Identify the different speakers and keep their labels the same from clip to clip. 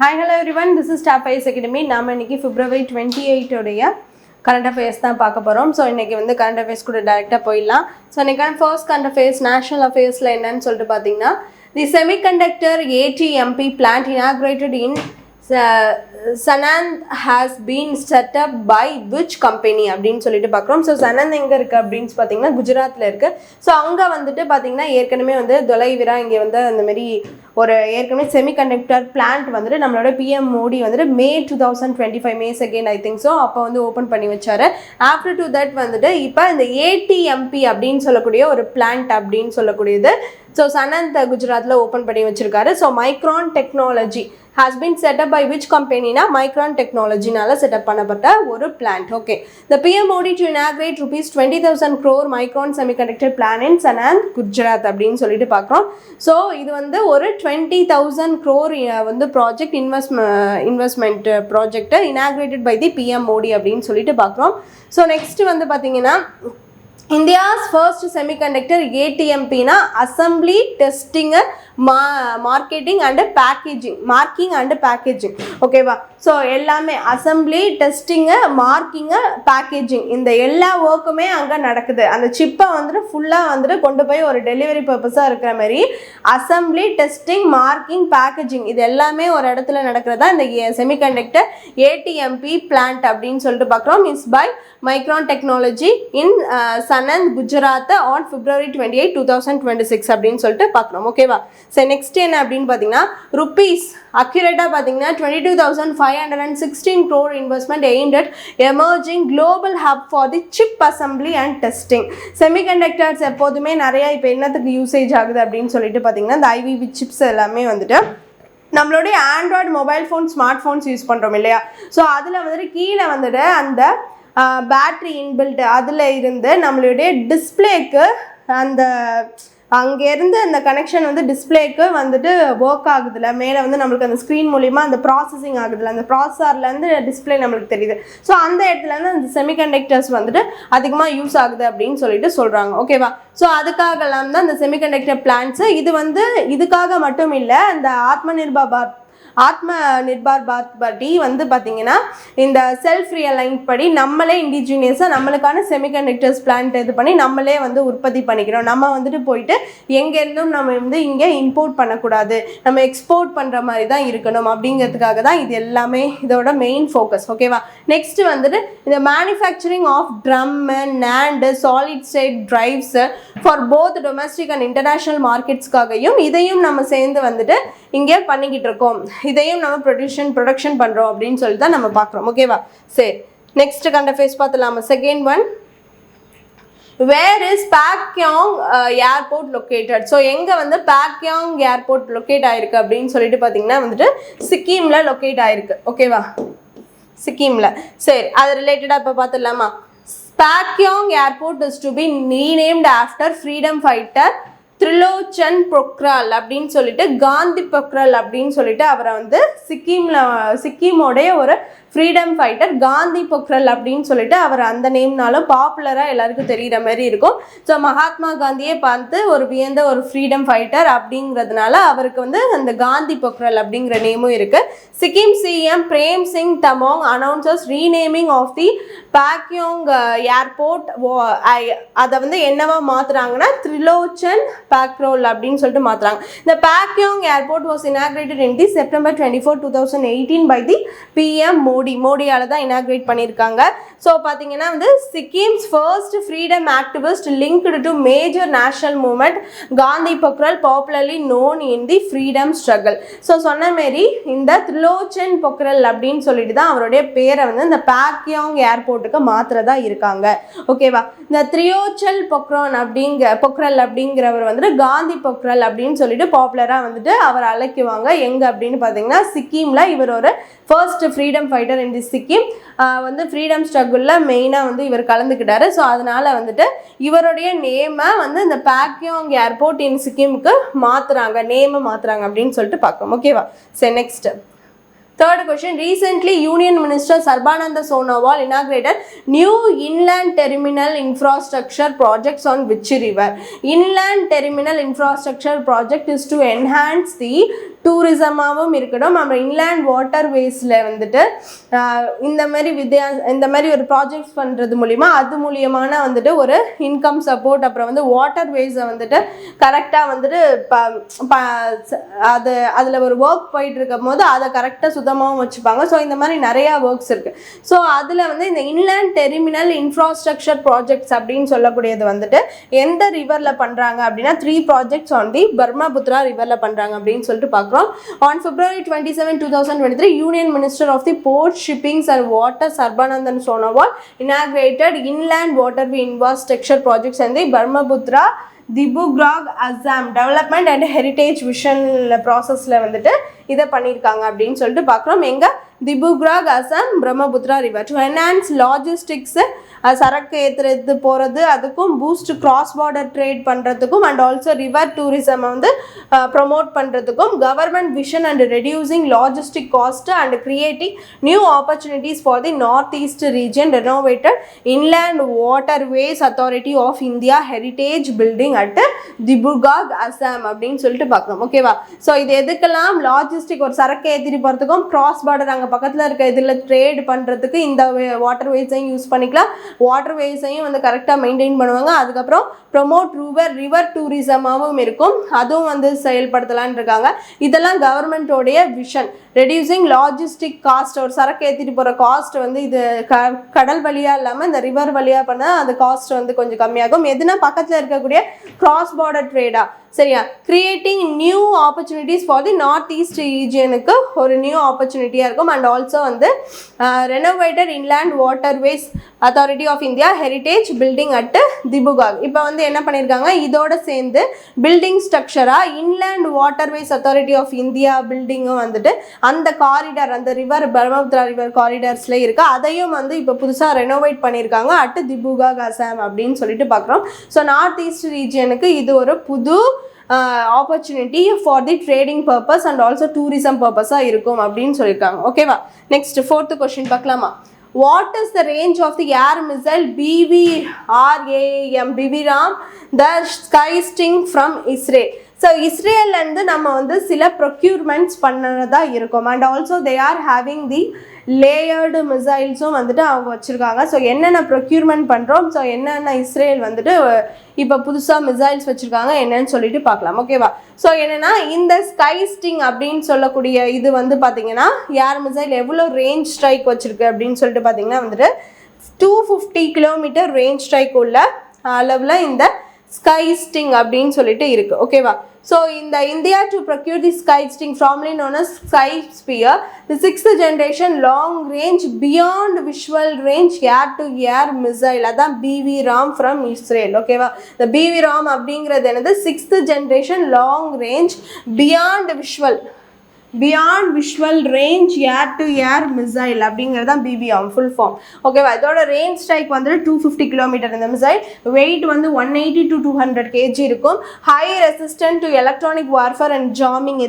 Speaker 1: Hi, hello everyone. This is Staff IAS Academy. நாம இன்னைக்கு February 28 உடைய current affairs தான் பார்க்க போறோம். ஸோ இன்னைக்கு வந்து current affairs கூட டைரக்டாக போயிடலாம். ஸோ இன்னைக்கான ஃபர்ஸ்ட் current affairs national affairsல என்னன்னு சொல்லிட்டு பார்த்தீங்கன்னா the semiconductor ATMP plant inaugurated in Sanand has been set up by which company அப்படின்னு சொல்லிட்டு பார்க்குறோம். ஸோ சனந்த் எங்கே இருக்குது அப்படின்னு பார்த்தீங்கன்னா குஜராத்தில் இருக்குது. ஸோ அங்கே வந்துட்டு பார்த்தீங்கன்னா ஏற்கனவே வந்து தொலைவிரா இங்கே வந்து அந்தமாரி ஒரு ஏற்கனவே செமிகண்டக்டர் பிளான்ட் வந்துட்டு நம்மளோட பிஎம் மோடி வந்துட்டு May 2025 May 2 I think so அப்போ வந்து ஓப்பன் பண்ணி வச்சாரு. ஆஃப்டர் டு தட் வந்துட்டு இப்போ இந்த ஏடிஎம்பி அப்படின்னு சொல்லக்கூடிய ஒரு பிளான்ட் அப்படின்னு சொல்லக்கூடியது ஸோ சனந்த் குஜராத்தில் ஓப்பன் பண்ணி வச்சிருக்காரு. So micron technology has been set up by which company na Micron Technology நால set up பண்ணப்பட்ட ஒரு plant. Okay, the PM Modi to inaugurate rupees 20,000 crore Micron semiconductor plant in Sanand Gujarat அப்படின்னு சொல்லிட்டு பார்க்குறோம். So இது வந்து ஒரு 20,000 crore வந்து project investment project inaugurated by the PM Modi அப்படின்னு சொல்லிட்டு பார்க்குறோம். ஸோ நெக்ஸ்ட் வந்து பார்த்தீங்கன்னா India's first semiconductor ATMP na assembly testing marketing and packaging okay va so ellame assembly testing marking packaging இந்த எல்லா workமே அங்க நடக்குது. அந்த சிப்பை வந்து ஃபுல்லா வந்து கொண்டு போய் ஒரு டெலிவரி பர்பஸா இருக்கிற மாதிரி assembly testing marking packaging இது எல்லாமே ஒரு இடத்துல நடக்கிறதா இந்த semiconductor ATMP plant அப்படின்னு சொல்லிட்டு பார்க்குறோம். is by Micron Technology in Sanand Gujarat on February 28 2026 அப்படின்னு சொல்லிட்டு பார்க்குறோம். ஓகேவா? சரி நெக்ஸ்ட் என்ன அப்படின்னு பார்த்தீங்கன்னா ருபீஸ் அக்யூரேட்டாக பார்த்தீங்கன்னா 22,516 crore investment aimed at emerging global hub for the chip assembly and testing. Semiconductors எப்போதுமே நிறையா இப்போ என்னத்துக்கு யூசேஜ் ஆகுது அப்படின்னு சொல்லிட்டு பார்த்தீங்கன்னா இந்த ஐவிவி சிப்ஸ் எல்லாமே வந்துட்டு நம்மளுடைய Android mobile phone smart phones use பண்ணுறோம் இல்லையா? ஸோ அதில் வந்துட்டு கீழே வந்துட்டு அந்த பேட்ரி இன்பில்ட் அதில் இருந்து நம்மளுடைய டிஸ்பிளேக்கு அந்த அங்கேருந்து அந்த கனெக்ஷன் வந்து டிஸ்பிளேக்கு வந்துட்டு ஒர்க் ஆகுதுல மேலே வந்து நம்மளுக்கு அந்த ஸ்க்ரீன் மூலிமா அந்த ப்ராசஸிங் ஆகுதுல அந்த ப்ராசஸர்லேருந்து டிஸ்பிளே நம்மளுக்கு தெரியுது. ஸோ அந்த இடத்துலேருந்து அந்த செமிகண்டக்டர்ஸ் வந்துட்டு அதிகமாக யூஸ் ஆகுது அப்படின்னு சொல்லிட்டு சொல்கிறாங்க. ஓகேவா? ஸோ அதுக்காகலாம் தான் இந்த செமிகண்டக்டர் பிளான்ட்ஸு இது வந்து இதுக்காக மட்டும் இல்லை இந்த ஆத்ம நிர்பார் பாரத் படி வந்து பார்த்தீங்கன்னா இந்த செல்ஃப் ரியலைன் படி நம்மளே இண்டிஜினியஸாக நம்மளுக்கான செமிகண்டக்டர்ஸ் பிளான்ட் இது பண்ணி நம்மளே வந்து உற்பத்தி பண்ணிக்கிறோம். நம்ம வந்துட்டு போயிட்டு எங்கேருந்தும் நம்ம வந்து இங்கே இம்போர்ட் பண்ணக்கூடாது, நம்ம எக்ஸ்போர்ட் பண்ணுற மாதிரி தான் இருக்கணும் அப்படிங்கிறதுக்காக தான் இது எல்லாமே இதோட மெயின் ஃபோக்கஸ். ஓகேவா? நெக்ஸ்ட் வந்துட்டு இந்த manufacturing of DRAM NAND solid state drives for both domestic and international மார்க்கெட்ஸ்க்காகவும் இதையும் நம்ம சேர்ந்து வந்துட்டு இங்கே பண்ணிக்கிட்டு இருக்கோம், இதையும் நம்ம ப்ரொடக்ஷன் பண்ணுறோம் அப்படின்னு சொல்லி தான் நம்ம பார்க்குறோம். ஓகேவா? சரி நெக்ஸ்ட் கண்ட ஃபேஸ் பார்த்துலாமா? Second one, where is Pakyong airport located? So எங்கே வந்து பாக்யாங் ஏர்போர்ட் லொக்கேட் ஆயிருக்கு அப்படின்னு சொல்லிட்டு பார்த்தீங்கன்னா வந்துட்டு சிக்கிமில் லொக்கேட் ஆயிருக்கு. ஓகேவா? சிக்கிமில். சரி அது ரிலேட்டடாக இப்போ பார்த்துடலாமா? Pakyong airport is to be renamed after freedom fighter Trilochan Pokhrel அப்படின்னு சொல்லிட்டு காந்தி பொக்ரால் அப்படின்னு சொல்லிட்டு அவரை வந்து சிக்கிமோடைய ஒரு ஃப்ரீடம் ஃபைட்டர் காந்தி பொக்ரால் அப்படின்னு சொல்லிட்டு அவர் அந்த நேம்னாலும் பாப்புலராக எல்லாருக்கும் தெரிகிற மாதிரி இருக்கும். ஸோ மகாத்மா காந்தியை பார்த்து ஒரு வியந்த ஒரு ஃப்ரீடம் ஃபைட்டர் அப்படிங்கிறதுனால அவருக்கு வந்து அந்த காந்தி பொக்ரால் அப்படிங்கிற நேமும் இருக்குது. Sikkim CM Prem Singh Tamang announces renaming of the Pakyong airport. அதை வந்து என்னவா மாற்றுறாங்கன்னா த்ரிலோச்சன் பாக்ரோல் அப்படின்னு சொல்லிட்டு மாற்றுறாங்க. இந்த Pakyong airport was inaugurated in the September 24, 2018 by the PM மோடியால தான் இனாகிரேட் பண்ணியிருக்காங்க. ஸோ பார்த்தீங்கன்னா வந்து Sikkim's first freedom activist linked to major national movement Gandhi Pokhrel popularly known in the freedom struggle. So சொன்ன மாரி இந்த த்ரிலோச்சன் பொக்ரால் அப்படின்னு சொல்லிட்டு தான் அவருடைய பேரை வந்து இந்த பாக்யாங் ஏர்போர்ட்டுக்கு மாத்திரதா இருக்காங்க. ஓகேவா? இந்த த்ரியோச்சல் பொக்ரால் அப்படிங்கிறவர் வந்துட்டு காந்தி பொக்ரால் அப்படின்னு சொல்லிட்டு பாப்புலராக வந்துட்டு அவர் அழைக்குவாங்க. எங்கே அப்படின்னு பார்த்தீங்கன்னா சிக்கிமில் இவர் ஒரு ஃபர்ஸ்ட் ஃப்ரீடம் ஃபைட்டர் இன் தி சிக்கிம் வந்து ஃப்ரீடம் ஸ்ட்ரகிளில் மெயினாக வந்து இவர் கலந்துக்கிட்டாரு. ஸோ அதனால் வந்துட்டு இவருடைய நேமை வந்து இந்த பாக்யாங் ஏர்போர்ட் இன் சிக்கிமுக்கு நேமை மாற்றுறாங்க அப்படின்னு சொல்லிட்டு பார்க்கணும். ஓகேவா? சரி next Third question, recently Union Minister Sarbananda Sonowal inaugurated new inland terminal infrastructure projects on which river? Inland terminal infrastructure project is to enhance the டூரிசமாகவும் இருக்கட்டும், நம்ம இன்லேண்ட் வாட்டர்வேஸில் வந்துட்டு இந்த மாதிரி ஒரு ப்ராஜெக்ட்ஸ் பண்ணுறது மூலிமா அது மூலியமான வந்துட்டு ஒரு இன்கம் சப்போர்ட், அப்புறம் வந்து வாட்டர்வேஸை வந்துட்டு கரெக்டாக வந்துட்டு அதில் ஒரு ஒர்க் போயிட்டு இருக்கும் போது அதை கரெக்டாக சுத்தமாகவும் வச்சுப்பாங்க. ஸோ இந்த மாதிரி நிறையா ஒர்க்ஸ் இருக்குது. ஸோ அதில் வந்து இந்த இன்லேண்ட் டெர்மினல் இன்ஃப்ராஸ்ட்ரக்சர் ப்ராஜெக்ட்ஸ் அப்படின்னு சொல்லக்கூடியது வந்துட்டு எந்த ரிவரில் பண்ணுறாங்க அப்படின்னா 3 ப்ராஜெக்ட்ஸ் ஆன் தி பிரம்மபுத்திரா ரிவரில் பண்ணுறாங்க அப்படின்னு சொல்லிட்டு பார்க்குறோம். On February 27, 2023, Union Minister of the Port, Shipping and Water Sarbananda Sonowal inaugurated inland waterway infrastructure projects and the Brahmaputra Dibrugarh Assam Development and Heritage Vision processல வந்துட்டு இதை பண்ணியிருக்காங்க அப்படின்னு சொல்லிட்டு பார்க்குறோம். எங்க Dibrugarh Assam Brahmaputra River to enhance logistics, சரக்கு ஏற்றுறது போகிறது, அதுக்கும் பூஸ்ட் கிராஸ் பார்டர் ட்ரேட் பண்ணுறதுக்கும் அண்ட் ஆல்சோ ரிவர் டூரிசம் வந்து ப்ரொமோட் பண்ணுறதுக்கும் government vision and reducing logistic cost and creating new opportunities for the north east region renovated inland waterways authority of India heritage building at Dibrugarh Assam அப்படின்னு சொல்லிட்டு பார்க்குறோம். ஓகேவா? So இது எதுக்கெல்லாம் logistic ஒரு சரக்கு ஏற்றிட்டு போகிறதுக்கும் கிராஸ் பார்டர் அங்கே பக்கத்தில் இருக்க இதில் ட்ரேட் பண்ணுறதுக்கு இந்த வாட்டர்வேஸையும் யூஸ் பண்ணிக்கலாம். வாட்டர்வேஸையும் வந்து கரெக்டாக மெயின்டைன் பண்ணுவாங்க. அதுக்கப்புறம் ப்ரொமோட் ரிவர் டூரிசமாகவும் இருக்கும், அதுவும் வந்து செயல்படுத்தலான் இருக்காங்க. இதெல்லாம் கவர்மெண்ட்டோடைய விஷன். ரெடியூசிங் லாஜிஸ்டிக் காஸ்ட், ஒரு சரக்கு ஏற்றிட்டு போகிற காஸ்ட் வந்து இது கடல் வழியாக இல்லாமல் இந்த ரிவர் வழியாக பண்ணால் அந்த காஸ்ட் வந்து கொஞ்சம் கம்மியாகும். எதுனா பக்கத்தில் இருக்கக்கூடிய கிராஸ் பார்டர் ட்ரேடா, சரியா? Creating new opportunities for the north east ரீஜனுக்கு ஒரு நியூ ஆப்பர்ச்சுனிட்டியாக இருக்கும். அண்ட் ஆல்சோ வந்து renovated inland waterways authority of India heritage building at Dibrugarh. இப்போ வந்து என்ன பண்ணியிருக்காங்க, இதோட சேர்ந்து பில்டிங் ஸ்ட்ரக்சராக inland waterways authority of India பில்டிங்கும் வந்துட்டு அந்த காரிடார், அந்த ரிவர் பிரம்மபுத்திரா ரிவர் காரிடார்ஸில் இருக்குது, அதையும் வந்து இப்போ புதுசாக ரெனோவேட் பண்ணியிருக்காங்க அட் திபுகாக் அசாம் அப்படின்னு சொல்லிட்டு பார்க்குறோம். ஸோ நார்த் ஈஸ்ட் ரீஜனுக்கு இது ஒரு புது opportunity for the trading purpose and also tourism பர்பஸாக இருக்கும் அப்படின்னு சொல்லியிருக்காங்க. ஓகேவா? நெக்ஸ்ட் 4th கொஸ்டின் பார்க்கலாமா? What is the range of the air missile BVRAAM BVRAM the Sky Sting from Israel? So இஸ்ரேல்லேருந்து நம்ம வந்து சில ப்ரொக்யூர்மெண்ட்ஸ் பண்ணதா இருக்கும். And also they are having the layered மிசைல்ஸும் வந்துட்டு அவங்க வச்சுருக்காங்க. ஸோ என்னென்ன ப்ரொக்யூர்மெண்ட் பண்ணுறோம், ஸோ என்னென்ன இஸ்ரேல் வந்துட்டு இப்போ புதுசாக மிசைல்ஸ் வச்சுருக்காங்க என்னன்னு சொல்லிட்டு பார்க்கலாம். ஓகேவா? ஸோ என்னென்னா இந்த ஸ்கை ஸ்டிங் அப்படின்னு சொல்லக்கூடிய இது வந்து பார்த்திங்கன்னா ஏர் மிசைல் எவ்வளோ ரேஞ்ச் ஸ்ட்ரைக் வச்சுருக்கு அப்படின்னு சொல்லிட்டு பார்த்திங்கன்னா வந்துட்டு 250 கிலோமீட்டர் ரேஞ்ச் ஸ்ட்ரைக் உள்ள அளவில் இந்த ஸ்கை ஸ்டிங் அப்படின்னு சொல்லிட்டு இருக்குது. ஓகேவா? ஸோ இந்த India to procure the sky sting formerly known as sky sphere the 6th generation long range beyond visual range air to air missile, அதான் BVRAM ஃப்ரம் இஸ்ரேல். ஓகேவா? இந்த BVRAM அப்படிங்கிறது என்னது, 6th generation long range beyond visual range air to air missile அப்படிங்கிறது தான் BVRAM full form. ஓகேவா? இதோட range strike வந்துட்டு 250 கிலோமீட்டர். இந்த மிசைல் வெயிட் வந்து 180 to 200 kg இருக்கும். High resistant to electronic warfare and jamming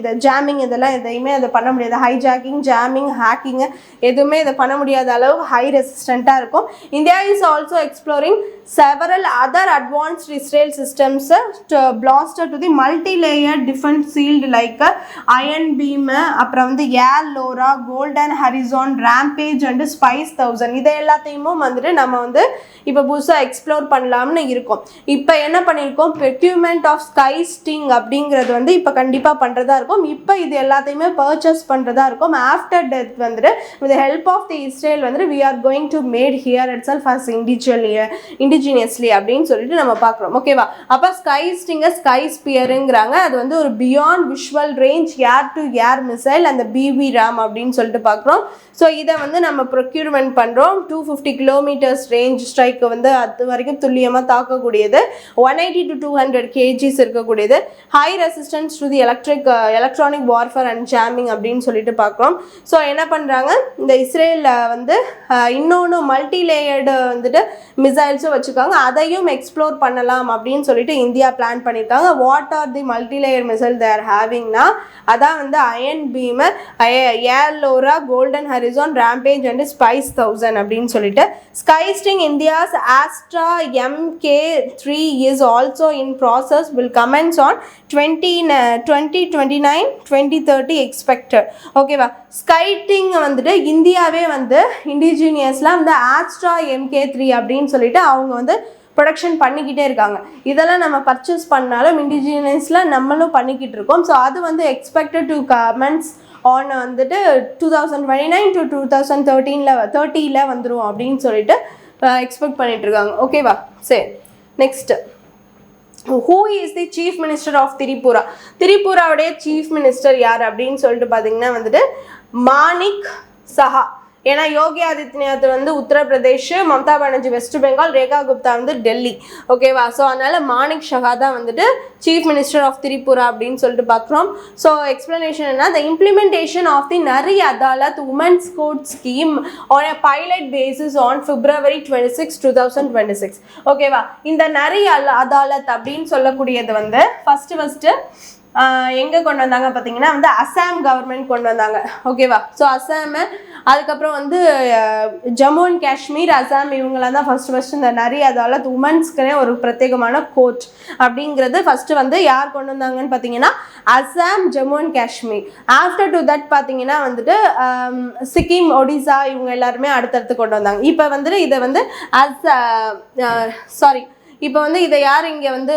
Speaker 1: இதெல்லாம் எதையுமே அதை பண்ண முடியாது. ஹைஜாக்கிங், ஜாமிங், ஹேக்கிங் எதுவுமே இதை பண்ண முடியாத அளவு ஹை ரெசிஸ்டண்ட்டாக இருக்கும். India is also exploring several other advanced Israel systems to blaster to the multi-layered defense shield like iron beam, அப்புறம் வந்து air LORA, golden horizon, rampage and spice 1000 இதை எல்லாத்தையும் வந்துட்டு நம்ம வந்து இப்போ புதுசாக எக்ஸ்ப்ளோர் பண்ணலாம்னு இருக்கோம். இப்போ என்ன பண்ணியிருக்கோம், ப்ரொக்யூர்மெண்ட் ஆஃப் ஸ்கை ஸ்டிங் அப்படிங்கிறது வந்து இப்போ கண்டிப்பாக பண்ணுறதா இருக்கும். இப்போ இது எல்லாத்தையுமே பர்ச்சேஸ் பண்ணுறதா இருக்கும். ஆஃப்டர் டெத் வந்துட்டு with help of the Israel வந்துட்டு we are going to made here itself as indigenously அப்படின்னு சொல்லிட்டு நம்ம பார்க்குறோம். ஓகேவா? அப்போ ஸ்கை ஸ்டிங்கை ஸ்கை ஸ்பியருங்கிறாங்க. அது வந்து ஒரு beyond visual range air to air missile அந்த BVRAM அப்படின்னு சொல்லிட்டு பார்க்குறோம். ஸோ இதை வந்து நம்ம ப்ரொக்யூர்மெண்ட் பண்ணுறோம். 250 கிலோமீட்டர்ஸ் ரேஞ்ச் ஸ்ட்ரைக்கு வந்து அது வரைக்கும் துல்லியமாக தாக்கக்கூடியது. 180 to 200 kgs இருக்கக்கூடியது. High resistance to the electronic warfare and jamming அப்படின்னு சொல்லிட்டு பார்க்குறோம். ஸோ என்ன பண்ணுறாங்க, இந்த இஸ்ரேலில் வந்து இன்னொன்று மல்டி லேயர்டு வந்துட்டு மிசைல்ஸும் வச்சுருக்காங்க. அதையும் எக்ஸ்ப்ளோர் பண்ணலாம் அப்படின்னு சொல்லிட்டு இந்தியா பிளான் பண்ணியிருக்காங்க. What are the multi layer missile they ஹேவிங்னா அதான் வந்து iron beamer, air LORA, golden horizon, rampage and spice 1000 அப்படின்னு சொல்லிட்டு. Sky sting India's Astra MK3 is also in process, will commence on 2029 2030 expected. ஓகேவா, ஸ்கைட்டிங் வந்துட்டு இந்தியாவே வந்து இண்டிஜினியஸில் வந்து ஆஸ்ட்ரா MK3 அப்படின்னு சொல்லிட்டு அவங்க வந்து ப்ரொடக்ஷன் பண்ணிக்கிட்டே இருக்காங்க. இதெல்லாம் நம்ம பர்ச்சேஸ் பண்ணாலும் இண்டிஜினியஸில் நம்மளும் பண்ணிக்கிட்டு இருக்கோம். ஸோ அது வந்து எக்ஸ்பெக்டட் டு கமென்ஸ் ஆன் வந்துட்டு 2029 to 2030 வந்துடும் அப்படின்னு சொல்லிட்டு எக்ஸ்பெக்ட் பண்ணிட்டு இருக்காங்க. ஓகேவா, சரி next. Who is the chief minister of Tripura? திரிபுராவுடைய சீஃப் மினிஸ்டர் யார் அப்படின்னு சொல்லிட்டு பார்த்தீங்கன்னா வந்துட்டு மாணிக் சஹா. ஏன்னா யோகி ஆதித்யநாத் வந்து உத்தரப்பிரதேஷ், மம்தா பானர்ஜி வெஸ்ட் பெங்கால், ரேகா குப்தா வந்து டெல்லி. ஓகேவா, ஸோ அதனால மாணிக் ஷஹா தான் வந்துட்டு சீஃப் மினிஸ்டர் ஆஃப் திரிபுரா அப்படின்னு சொல்லிட்டு பார்க்குறோம். ஸோ எக்ஸ்பிளனேஷன் என்ன, த இம்ப்ளிமெண்டேஷன் ஆஃப் தி நரி Adalat women's court scheme on a pilot basis on February 26, 2026. ஓகேவா, இந்த நரி அதாலத் அப்படின்னு சொல்லக்கூடியது வந்து ஃபஸ்ட்டு எங்கே கொண்டு வந்தாங்க பார்த்தீங்கன்னா வந்து அசாம் கவர்மெண்ட் கொண்டு வந்தாங்க. ஓகேவா, ஸோ அசாமு, அதுக்கப்புறம் வந்து ஜம்மு அண்ட் காஷ்மீர், அசாம் இவங்களாம் தான் ஃபஸ்ட்டு இந்த நிறைய அதாலத் உமன்ஸ்க்குனே ஒரு பிரத்யேகமான கோர்ட் அப்படிங்கிறது ஃபஸ்ட்டு வந்து யார் கொண்டு வந்தாங்கன்னு பார்த்தீங்கன்னா Assam, Jammu and Kashmir. After to that பார்த்தீங்கன்னா வந்துட்டு சிக்கிம், ஒடிசா இவங்க எல்லாருமே அடுத்தடுத்து கொண்டு வந்தாங்க. இப்போ வந்துட்டு இதை வந்து இப்போ வந்து இதை யார் இங்கே வந்து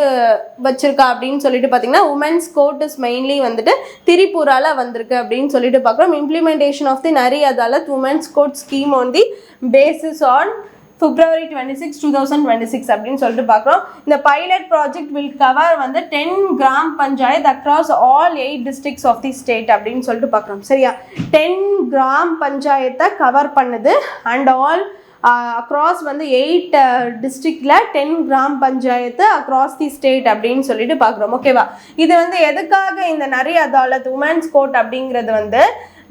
Speaker 1: வச்சிருக்கா அப்படின்னு சொல்லிட்டு பார்த்தீங்கன்னா உமன்ஸ் கோர்ட் இஸ் மெயின்லி வந்துட்டு திரிபுராவில் வந்திருக்கு அப்படின்னு சொல்லிட்டு பார்க்குறோம். இம்ப்ளிமெண்டேஷன் ஆஃப் தி நரி Adalat women's court scheme on the basis on February 26, 2026 அப்படின்னு சொல்லிட்டு பார்க்குறோம். இந்த பைலட் ப்ராஜெக்ட் வில் கவர் வந்து 10 gram panchayat across all 8 districts of the state அப்படின்னு சொல்லிட்டு பார்க்குறோம். சரியா, 10 கிராம் பஞ்சாயத்தை கவர் பண்ணுது அண்ட் ஆல் அக்ராஸ் வந்து 8 டிஸ்ட்ரிக்டில் 10 gram panchayat across the state அப்படின்னு சொல்லிட்டு பார்க்குறோம். ஓகேவா, இது வந்து எதுக்காக இந்த நரி அதாலத் உமன்ஸ் கோர்ட் அப்படிங்கிறது வந்து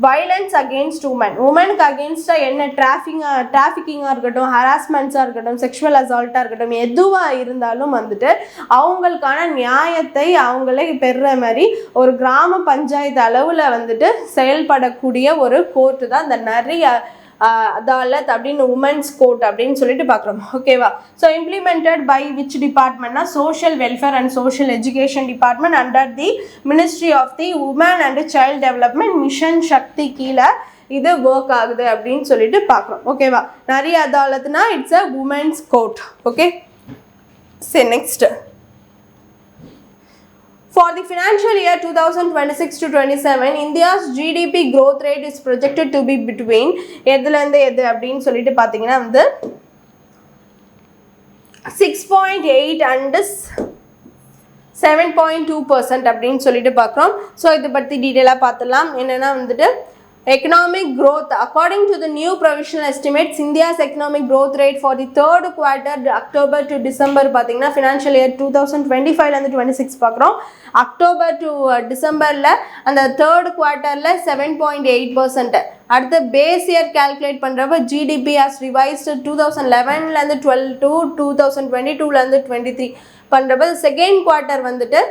Speaker 1: வயலன்ஸ் அகெயின்ஸ்ட் உமனுக்கு அகெயின்ஸ்டாக என்ன டிராஃபிக்கிங்காக இருக்கட்டும், ஹராஸ்மெண்ட்ஸாக இருக்கட்டும், செக்ஷுவல் அசால்ட்டாக இருக்கட்டும், எதுவாக இருந்தாலும் வந்துட்டு அவங்களுக்கான நியாயத்தை அவங்களே பெறுற மாதிரி ஒரு கிராம பஞ்சாயத்து அளவில் வந்துட்டு செயல்படக்கூடிய ஒரு கோர்ட்டு தான் இந்த நிறைய அதாலத் அப்படின்னு உமன்ஸ் கோர்ட் அப்படின்னு சொல்லிட்டு பார்க்குறோம். ஓகேவா, ஸோ இம்ப்ளிமெண்டட் பை விச் டிபார்ட்மெண்ட்னா social welfare and social education department under the ministry of the women and child development mission Shakti கீழே இது ஒர்க் ஆகுது அப்படின்னு சொல்லிட்டு பார்க்குறோம். ஓகேவா, நிறைய அதாலத்னா it's a women's court. Okay, சரி next. For the financial year 2026 to 27, India's GDP growth rate is projected to be between எதுலேருந்து எது அப்படின்னு சொல்லிட்டு பார்த்தீங்கன்னா வந்து 6.8 and 7.2% அப்படின்னு சொல்லிட்டு பார்க்குறோம். ஸோ இதை பற்றி டீட்டெயிலாக பார்த்துலாம். என்னென்னா வந்துட்டு economic growth according to the new provisional estimates, India's economic growth rate for the third quarter October to December பார்த்தீங்கன்னா financial year 2025 and 26 பார்க்குறோம். அக்டோபர் டு டிசம்பரில் அந்த தேர்ட் குவார்ட்டரில் 7.8%. அடுத்த பேஸ் இயர் கால்குலேட் பண்ணுறப்ப ஜிடிபி ஆஸ் ரிவைஸ்டு 2011 12 to 2022 23 பண்ணுறப்ப second quarter வந்துட்டு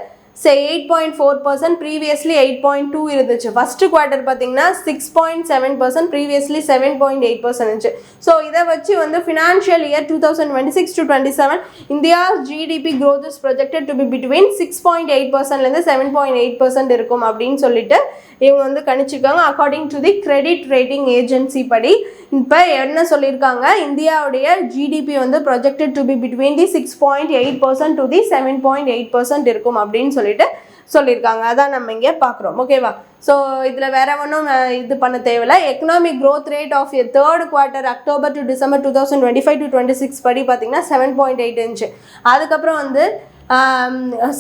Speaker 1: 8.4%, previously 8.2 இருந்துச்சு. First quarter பார்த்தீங்கன்னா 6.7%, ப்ரீவியஸ்லி 7.8% இருந்துச்சு. ஸோ இதை வச்சு வந்து financial year 2026 to 27 India GDP growth is projected to be between 6.8%லேருந்து 7.8% இருக்கும் அப்படின்னு சொல்லிட்டு இவங்க வந்து கணிச்சிருக்காங்க. According to the credit rating agency படி இப்போ என்ன சொல்லியிருக்காங்க, இந்தியாவுடைய ஜிடிபி வந்து projected to be between the 6.8% to the 7.8% இருக்கும் அப்படின்னு சொல்லியிருக்காங்க. அதான் நம்ம இங்கே பார்க்குறோம். ஓகேவா, ஸோ இதில் வேற ஒன்றும் இது பண்ண தேவையில்லை. Economic growth rate of third quarter October to December 2025 to 26 படி பார்த்தீங்கன்னா 7.8 இருந்துச்சு. அதுக்கப்புறம் வந்து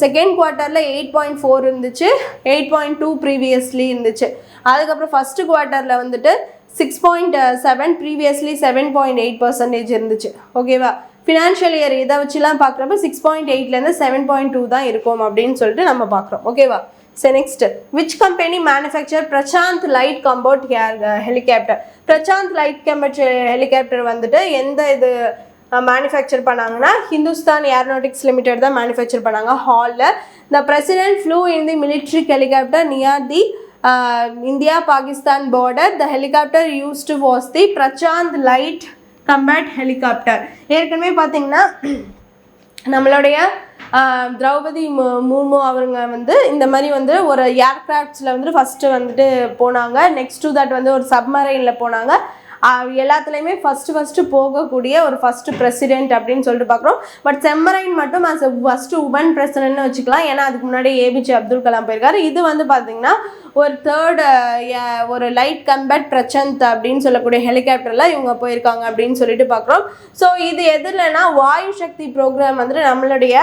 Speaker 1: செகண்ட் குவார்ட்டரில் 8.4 இருந்துச்சு, 8.2 ப்ரீவியஸ்லி இருந்துச்சு. அதுக்கப்புறம் ஃபஸ்ட்டு குவார்ட்டரில் வந்துட்டு 6.7, ப்ரீவியஸ்லி 7.8% இருந்துச்சு. ஓகேவா, ஃபினான்ஷியல் இயர் இதை வச்சுலாம் பார்க்குறப்ப 6.8லேருந்து 7.2 தான் இருக்கும் அப்படின்னு சொல்லிட்டு நம்ம பார்க்குறோம். ஓகேவா, சரி next. Which company manufacture Prachand light combat helicopter? Prachand light combat helicopter வந்துட்டு எந்த இது மேனுஃபேக்சர் பண்ணாங்கன்னா ஹிந்துஸ்தான் ஏரோநாட்டிக்ஸ் லிமிடெட் தான் மேனுஃபேக்சர் பண்ணாங்க. ஹாலில் the president flew in the military helicopter near the India Pakistan border. The helicopter used was the Prachand light combat helicopter. ஏற்கனவே பார்த்தீங்கன்னா நம்மளுடைய திரௌபதி முர்மு அவங்க வந்து இந்த மாதிரி வந்து ஒரு ஏர்கிராஃப்ட்ஸில் வந்து ஃபஸ்ட்டு வந்துட்டு போனாங்க. நெக்ஸ்ட் டு தட் வந்து ஒரு சப்மரைனில் போனாங்க. எல்லாத்துலேயுமே ஃபஸ்ட்டு போகக்கூடிய ஒரு ஃபஸ்ட்டு பிரசிடென்ட் அப்படின்னு சொல்லிட்டு பார்க்குறோம். பட் செம்மரைன் மட்டும் அஸ் ஃபஸ்ட்டு உமன் பிரசிடென்ட்னு வச்சுக்கலாம். ஏன்னா அதுக்கு முன்னாடி ஏபிஜே அப்துல் கலாம் போயிருக்காரு. இது வந்து பார்த்திங்கன்னா ஒரு தேர்டு ஒரு லைட் கம்பேட் பிரச்சந்த் அப்படின்னு சொல்லக்கூடிய ஹெலிகாப்டரில் இவங்க போயிருக்காங்க அப்படின்னு சொல்லிட்டு பார்க்குறோம். ஸோ இது எதுலன்னா வாயு சக்தி ப்ரோக்ராம் வந்துட்டு நம்மளுடைய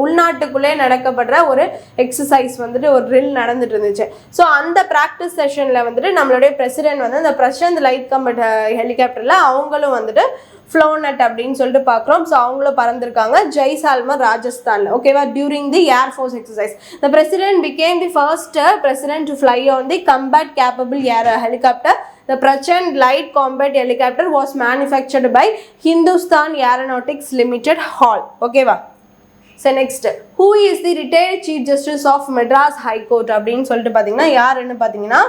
Speaker 1: உள்நாட்டுக்குள்ளே நடக்கப்படுற ஒரு எக்ஸசைஸ் வந்துட்டு ஒரு ட்ரில் நடந்துட்டு இருந்துச்சு. ஸோ அந்த ப்ராக்டிஸ் செஷனில் வந்துட்டு நம்மளுடைய பிரசிடென்ட் வந்து அந்த பிரசாந்த் லைட் கம்பேட் ஹெலிகாப்டரில் அவங்களும் வந்துட்டு ஃப்ளோனட் அப்படின்னு சொல்லிட்டு பார்க்குறோம். ஸோ அவங்களும் பறந்துருக்காங்க ஜெய்சால்மர் ராஜஸ்தானில். ஓகேவா? During the air force exercise the president became the first president to fly on the கம்பேட் capable air helicopter. The Prachand light combat helicopter was manufactured by Hindustan Aeronautics Limited Hall. Okay-வா? So next, who is the retired Chief Justice of Madras High Court அப்படின்னு சொல்லிட்டு பார்த்தீங்கன்னா யாருன்னு பார்த்தீங்கன்னா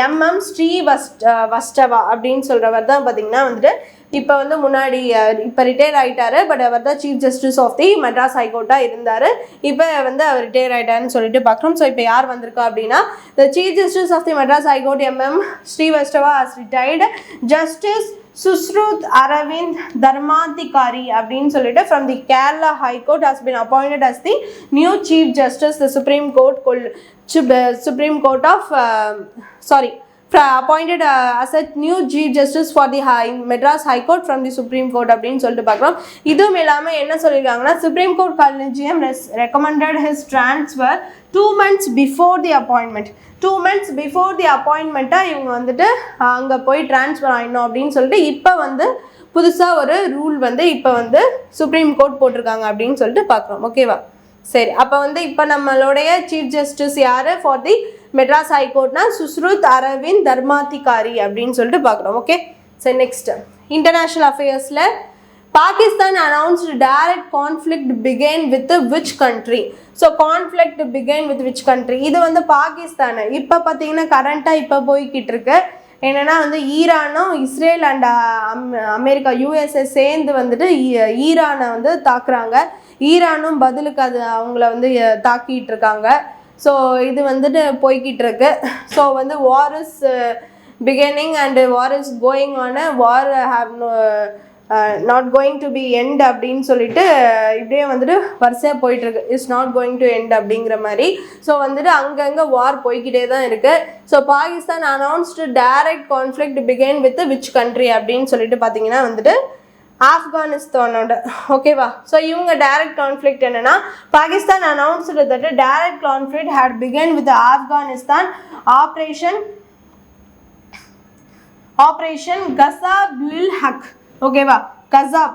Speaker 1: MM Srivastava அப்படின்னு சொல்கிறவர் தான் பார்த்தீங்கன்னா வந்துட்டு இப்போ வந்து முன்னாடி இப்போ ரிட்டையர் ஆகிட்டாரு. பட் அவர் தான் chief justice of the Madras ஹைகோர்ட்டாக இருந்தார். இப்போ வந்து அவர் ரிட்டையர் ஆகிட்டாருன்னு சொல்லிட்டு பார்க்குறோம். ஸோ இப்போ யார் வந்திருக்கா அப்படின்னா the chief justice of the Madras high court MM Srivastava has retired. Justice Susruth Aravind Dharmadhikari அப்படின்னு சொல்லிட்டு from the Kerala High Court has been appointed as the new Chief Justice the Supreme Court of appointed as a new Chief Justice for the Madras High Court from the Supreme Court அப்படின்னு சொல்லிட்டு பார்க்குறோம். இதுவும் இல்லாமல் என்ன சொல்லியிருக்காங்கன்னா Supreme Court Collegium recommended his transfer 2 months before the appointment. 2 months before the appointment-ஆக இவங்க வந்துட்டு அங்கே போய் ட்ரான்ஸ்ஃபர் ஆகிடணும் அப்படின்னு சொல்லிட்டு இப்போ வந்து புதுசாக ஒரு ரூல் வந்து இப்போ வந்து சுப்ரீம் கோர்ட் போட்டிருக்காங்க அப்படின்னு சொல்லிட்டு பார்க்குறோம். ஓகேவா? சரி, அப்போ வந்து இப்போ நம்மளுடைய சீஃப் ஜஸ்டிஸ் யார் ஃபார் தி மெட்ராஸ் ஹைகோர்ட்னா சுஸ்ருத் அரவிந்த் தர்மாதிகாரி அப்படின்னு சொல்லிட்டு பார்க்குறோம். ஓகே, சரி நெக்ஸ்ட் இன்டர்நேஷ்னல் அஃபேர்ஸில் Pakistan announced direct conflict began with which country? So conflict began with which country? இது வந்து பாகிஸ்தான். இப்போ பார்த்தீங்கன்னா கரண்ட்டாக இப்போ போய்கிட்டு இருக்கு. என்னென்னா வந்து ஈரானும் இஸ்ரேல் அண்ட் அமெரிக்கா USA சேர்ந்து வந்துட்டு ஈரானை வந்து தாக்குறாங்க. ஈரானும் பதிலுக்கு அது அவங்கள வந்து தாக்கிட்டு இருக்காங்க. ஸோ இது வந்துட்டு போய்கிட்டு இருக்கு. ஸோ வந்து war is beginning and war is going on. War have not going to be end அப்படின்னு சொல்லிட்டு இப்படியே வந்துட்டு வரிசையாக போயிட்டுருக்கு. It's not going to end அப்படிங்கிற மாதிரி. ஸோ வந்துட்டு அங்கங்கே வார் போய்கிட்டே தான் இருக்குது. So Pakistan announced direct conflict began with which country அப்படின்னு சொல்லிட்டு பார்த்தீங்கன்னா வந்துட்டு ஆப்கானிஸ்தானோட. ஓகேவா? ஸோ இவங்க டைரக்ட் கான்ஃப்ளிக்ட் என்னென்னா Pakistan announced that direct conflict had begun with Afghanistan operation Ghazab lil Haq. ஓகேவா? கசாப்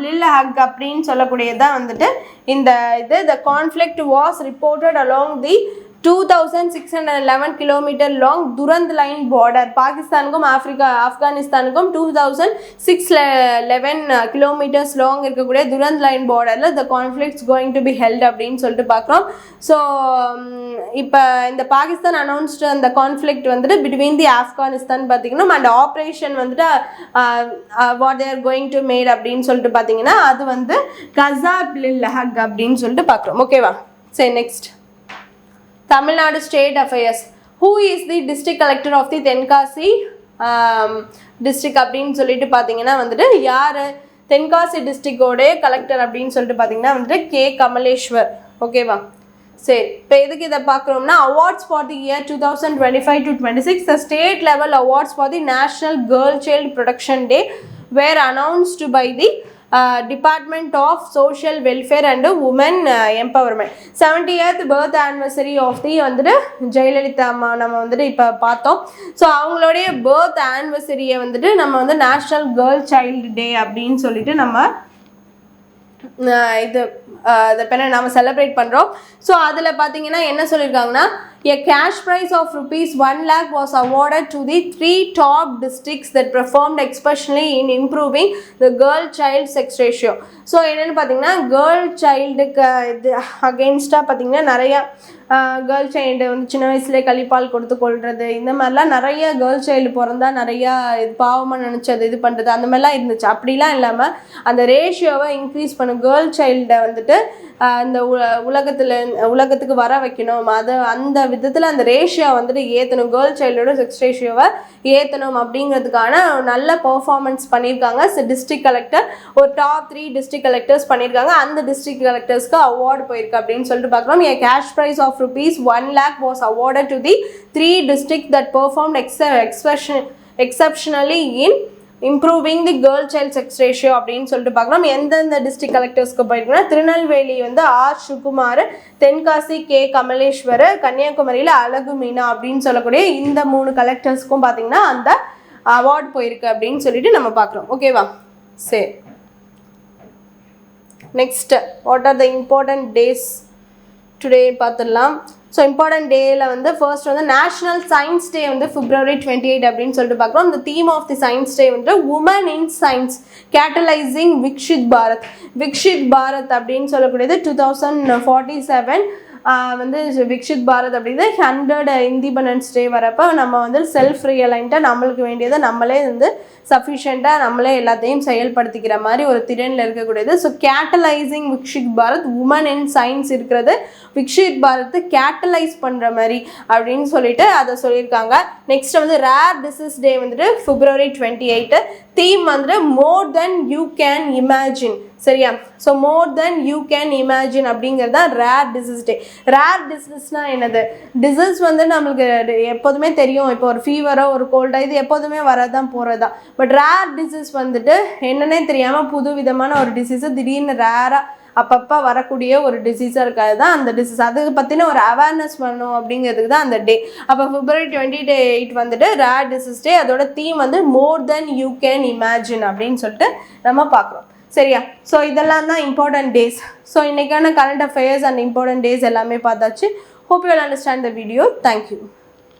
Speaker 1: லில் ஹக் அப்படின்னு சொல்லக்கூடியதான் வந்துட்டு இந்த இது. The conflict was reported along the 2611 kilometre long Durand line border. பாகிஸ்தானுக்கும் ஆப்கானிஸ்தானுக்கும் 2611 கிலோமீட்டர்ஸ் லாங் இருக்கக்கூடிய துரந்த் லைன் பார்டரில் the conflict's going to be held அப்படின்னு சொல்லிட்டு பார்க்குறோம். ஸோ இப்போ இந்த பாகிஸ்தான் அனௌன்ஸ்டு அந்த கான்ஃப்ளிக்ட் வந்துட்டு பிட்வீன் தி ஆப்கானிஸ்தான் பார்த்திங்கன்னா அண்ட் ஆப்ரேஷன் வந்துட்டு what they're going to made அப்படின்னு சொல்லிட்டு பார்த்தீங்கன்னா அது வந்து கசாப் லில் ஹக் அப்படின்னு சொல்லிட்டு பார்க்குறோம். ஓகேவா? சரி next Tamil Nadu state affairs. Who is the district collector of the Tenkasi district அப்படின்னு சொல்லிட்டு பார்த்தீங்கன்னா வந்துட்டு யார் தென்காசி டிஸ்ட்ரிக்டோடைய கலெக்டர் அப்படின்னு சொல்லிட்டு பார்த்தீங்கன்னா வந்துட்டு கே கமலேஸ்வர். ஓகேவா? சரி, இப்போ எதுக்கு இதை பார்க்குறோம்னா awards for the year 2025 to 26 the state level awards for the national girl child protection day were announced by the Department of Social Welfare and Women Empowerment. 70th birth anniversary of the வந்துட்டு ஜெயலலிதா அம்மா நம்ம வந்துட்டு இப்போ பார்த்தோம். So அவங்களுடைய birth ஆனிவர்சரியை வந்துட்டு நம்ம வந்து நேஷ்னல் கேர்ள் சைல்டு டே அப்படின்னு சொல்லிட்டு நம்ம இது அதை பேர் நம்ம செலிப்ரேட் பண்ணுறோம். ஸோ அதில் பார்த்தீங்கன்னா என்ன சொல்லியிருக்காங்கன்னா a cash prize of rupees 1 lakh was awarded to the 3 top districts that performed especially in improving the girl child sex ratio. So என்னென்னு பார்த்தீங்கன்னா கேர்ள் சைல்டுக்கு இது அகெயின்ஸ்டாக பார்த்தீங்கன்னா நிறையா கேர்ள் சைல்டு வந்து சின்ன வயசுலேயே கழிப்பால் கொடுத்து கொள்வது இந்த மாதிரிலாம் நிறைய கேர்ள் சைல்டு பிறந்தா நிறையா இது பாவமாக நினச்சது இது பண்ணுறது அந்த மாதிரிலாம் இருந்துச்சு. அப்படிலாம் இல்லாமல் அந்த ரேஷியோவை இன்க்ரீஸ் பண்ணும் கேர்ள் சைல்டை வந்துட்டு இந்த உலகத்துக்கு வர வைக்கணும். அது அந்த விதத்தில் அந்த ரேஷியோ வந்துட்டு ஏற்றணும், கேர்ள் சைல்டோட செக்ஸ் ரேஷியோவை ஏற்றணும் அப்படிங்கிறதுக்கான நல்ல பர்ஃபார்மன்ஸ் பண்ணியிருக்காங்க. டிஸ்ட்ரிக்ட் கலெக்டர் ஒரு டாப் 3 டிஸ்ட்ரிக்ட் கலெக்டர்ஸ் பண்ணியிருக்காங்க. அந்த டிஸ்ட்ரிக்ட் கலெக்டர்ஸ்க்கு அவார்டு போயிருக்கு அப்படின்னு சொல்லிட்டு பார்க்குறோம். a cash prize of rupees 1 lakh was awarded to the 3 districts that performed exceptionally in improving the girl child sex ratio அப்படின்னு சொல்லிட்டு பார்க்கலாம். எந்தெந்த டிஸ்ட்ரிக்ட் கலெக்டர்ஸ்க்கு போயிருக்குன்னா திருநெல்வேலி வந்து ஆர் சுகுமார், தென்காசி கே கமலேஸ்வர், கன்னியாகுமரியில் அழகு மீனா அப்படின்னு சொல்லக்கூடிய இந்த 3 கலெக்டர்ஸ்க்கும் பார்த்தீங்கன்னா அந்த அவார்டு போயிருக்கு அப்படின்னு சொல்லிட்டு நம்ம பார்க்குறோம். ஓகேவா? சரி, next what are the important days today பார்த்துடலாம். ஸோ இம்பார்ட்டன்ட் டேயில் வந்து ஃபர்ஸ்ட் வந்து நேஷனல் சயின்ஸ் டே வந்து February 28 அப்படின்னு சொல்லிட்டு பார்க்குறோம். இந்த theme of the science day வந்து women in science catalysing Viksit Bharat. Viksit Bharat அப்படின்னு சொல்லக்கூடியது 2047 வந்து விக்ஷித் பாரத் அப்படிது 100 இண்டிபெண்டன்ஸ் டே வரப்போ நம்ம வந்து செல்ஃப் ரியலைன்ட்டாக நம்மளுக்கு வேண்டியதை நம்மளே வந்து சஃபிஷியண்ட்டாக நம்மளே எல்லாத்தையும் செயல்படுத்திக்கிற மாதிரி ஒரு திறனில் இருக்கக்கூடியது. So catalysing Viksit Bharat, woman in science இருக்கிறது விக்ஷித் பாரத் கேட்டலைஸ் பண்ணுற மாதிரி அப்படின்னு சொல்லிட்டு அதை சொல்லியிருக்காங்க. நெக்ஸ்ட் வந்து ரேர் டிசீஸ் டே வந்துட்டு February 28. தீம் வந்துட்டு மோர் தென் யூ கேன் இமேஜின். சரியா? So more then you can imagine அப்படிங்கிறது தான் ரேர் டிசீஸ் டே. ரேர் டிசீஸ்னால் என்னது? டிசீஸ் வந்து நம்மளுக்கு எப்போதுமே தெரியும். இப்போ ஒரு ஃபீவரோ ஒரு கோல்டோ இது எப்போதுமே வரதான் போகிறது தான். பட் ரேர் டிசீஸ் வந்துட்டு என்னன்னே தெரியாமல் புது விதமான ஒரு டிசீஸு திடீர்னு ரேராக அப்பப்போ வரக்கூடிய ஒரு டிசீஸாக இருக்காது தான் அந்த டிசீஸ். அதுக்கு பற்றின ஒரு அவேர்னஸ் பண்ணணும் அப்படிங்கிறதுக்கு தான் அந்த டே. அப்போ February 28 வந்துட்டு ரேர் டிசீஸ் டே. அதோட தீம் வந்து மோர் தென் யூ கேன் இமேஜின் அப்படின்னு சொல்லிட்டு நம்ம பார்க்குறோம். சரியா? ஸோ இதெல்லாம் தான் இம்பார்ட்டன்ட் டேஸ். ஸோ இன்றைக்கான current affairs and important days எல்லாமே பார்த்தாச்சு. Hope you will understand the video. Thank you.